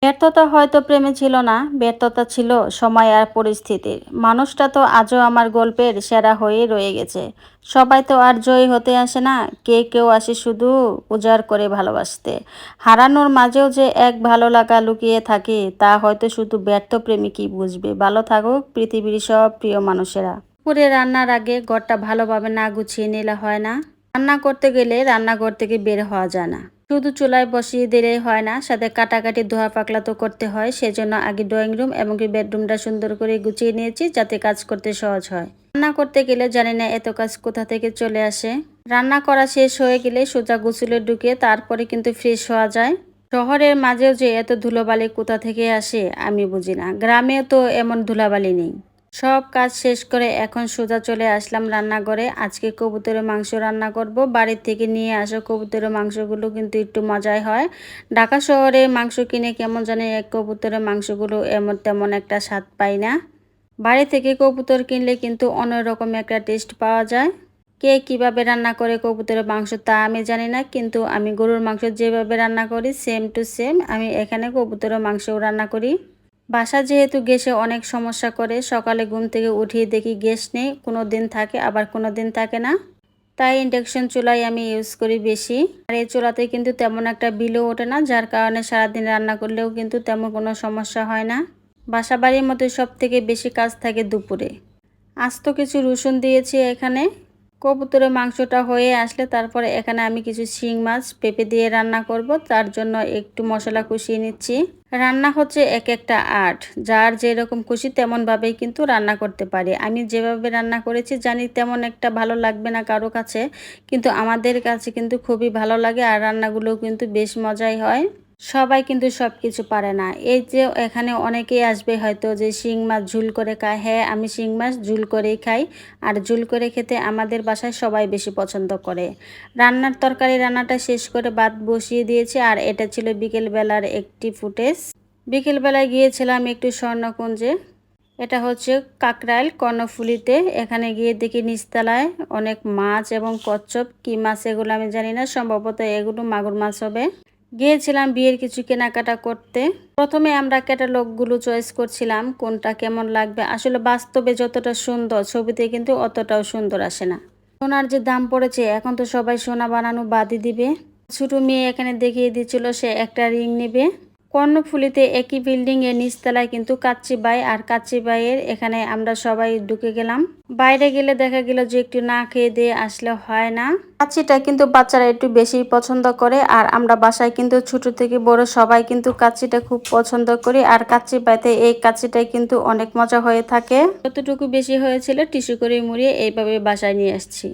ব্যর্থতা হয়তো প্রেমে ছিল না, ব্যর্থতা ছিল সময় আর পরিস্থিতির। মানুষটা তো আজও আমার গল্পের সেরা হয়েই রয়ে গেছে। সবাই তো আর জয়ী হতে আসে না, কেউ আসে শুধু উজাড় করে ভালোবাসতে। হারানোর মাঝেও যে এক ভালো লাগা লুকিয়ে থাকে তা হয়তো শুধু ব্যর্থ প্রেমিকই বুঝবে। ভালো থাকুক পৃথিবীর সব প্রিয় মানুষেরা। দুপুরে রান্নার আগে ঘরটা ভালোভাবে না গুছিয়ে নিলে হয় না। রান্না করতে গেলে রান্নাঘর থেকে বের হওয়া যায় না। শুধু চুলায় বসিয়ে দিলেই হয় না, সাথে কাটাকাটি ধোয়া পাকলা তো করতে হয়। সেজন্য আগে ড্রয়িং রুম এমনকি বেডরুমটা সুন্দর করে গুছিয়ে নিয়েছি যাতে কাজ করতে সহজ হয়। রান্না করতে গেলে জানি না এত কাজ কোথা থেকে চলে আসে। রান্না করা শেষ হয়ে গেলে সোজা গোসলে ঢুকে তারপরে কিন্তু ফ্রেশ হওয়া যায়। শহরের মাঝেও যে এত ধুলোবালি কোথা থেকে আসে আমি বুঝি না। গ্রামেও তো এমন ধুলাবালি নেই। সব কাজ শেষ করে এখন সোজা চলে আসলাম রান্নাঘরে। আজকে কবুতরের মাংস রান্না করব। বাড়ির থেকে নিয়ে আসা কবুতরের মাংসগুলো কিন্তু একটু মজাই হয়। ঢাকা শহরে মাংস কিনে কেমন জানি কবুতরের মাংসগুলো এমন তেমন একটা স্বাদ পাই না। বাড়ি থেকে কবুতর কিনলে কিন্তু অন্যরকম একটা টেস্ট পাওয়া যায়। কে কিভাবে রান্না করে কবুতরের মাংস তা আমি জানি না, কিন্তু আমি গরুর মাংস যেভাবে রান্না করি সেম টু সেম আমি এখানে কবুতরের মাংসও রান্না করি। বাসা যেহেতু গ্যাসে অনেক সমস্যা করে, সকালে ঘুম থেকে উঠিয়ে দেখি গ্যাস নেই, কোনো দিন থাকে আবার কোনো দিন থাকে না। তাই ইন্ডাকশন চুলাই আমি ইউজ করি বেশি। আর এই চুলাতে কিন্তু তেমন একটা বিলও ওঠে না, যার কারণে সারাদিন রান্না করলেও কিন্তু তেমন কোনো সমস্যা হয় না। বাসা বাড়ির মধ্যে সব থেকে বেশি কাজ থাকে দুপুরে। আজ তো কিছু রসুন দিয়েছি এখানে। কবুতরের মাংসটা হয়ে আসলে তারপরে এখানে আমি কিছু শিং মাছ পেঁপে দিয়ে রান্না করব, তার জন্য একটু মশলা কষিয়ে নিচ্ছি। রান্না হচ্ছে এক একটা আর্ট, যার যেরকম খুশি তেমনভাবেই কিন্তু রান্না করতে পারে। আমি যেভাবে রান্না করেছি জানি তেমন একটা ভালো লাগবে না কারো কাছে, কিন্তু আমাদের কাছে কিন্তু খুবই ভালো লাগে আর রান্নাগুলোও কিন্তু বেশ মজাই হয়। সবাই কিন্তু সব কিছু পারে না। এই যে এখানে অনেকেই আসবে হয়তো যে শিং মাছ ঝুল করে খায়, হ্যাঁ আমি শিং মাছ ঝুল করেই খাই। আর ঝুল করে খেতে আমাদের বাসায় সবাই বেশি পছন্দ করে। রান্নার তরকারি রান্নাটা শেষ করে ভাত বসিয়ে দিয়েছি, আর এটা ছিল বিকেলবেলার একটি ফুটেজ। বিকেলবেলায় গিয়েছিলাম একটু স্বর্ণকুঞ্জে। এটা হচ্ছে কাকরাইল কর্ণফুলীতে। এখানে গিয়ে দেখি নিচতলায় অনেক মাছ এবং কচ্ছপ, কি মাছ এগুলো আমি জানি না, সম্ভবত এগুলো মাগুর মাছ হবে। গিয়েছিলাম বিয়ের কিছু কেনাকাটা করতে। প্রথমে আমরা ক্যাটালগুলো চয়েস করছিলাম কোনটা কেমন লাগবে। আসলে বাস্তবে যতটা সুন্দর ছবিতে কিন্তু অতটাও সুন্দর আসে না। সোনার যে দাম পড়েছে, এখন তো সবাই সোনা বানানো বাদই দিবে। ছোট মেয়ে এখানে দেখিয়ে দিচ্ছিল সে একটা রিং নেবে। কর্ণফুলীতে একই বিল্ডিং এর নিচতলায় কিন্তু কাচ্চি বাই, আর কাচ্চি বাইয়ের এখানে আমরা সবাই ঢুকে গেলাম। বাইরে গেলে দেখা গেল যে একটু না খেয়ে দিয়ে আসলে হয় না। কাচ্চিটা কিন্তু বাচ্চারা একটু বেশি পছন্দ করে, আর আমরা বাসায় কিন্তু ছোট থেকে বড় সবাই কিন্তু কাচ্চিটা খুব পছন্দ করি। আর কাচ্চি বাইতে এই কাচ্চিটাই কিন্তু অনেক মজা হয়ে থাকে। যতটুকু বেশি হয়েছিল টিস্যু করে মুড়িয়ে এইভাবে বাসায় নিয়ে আসছি।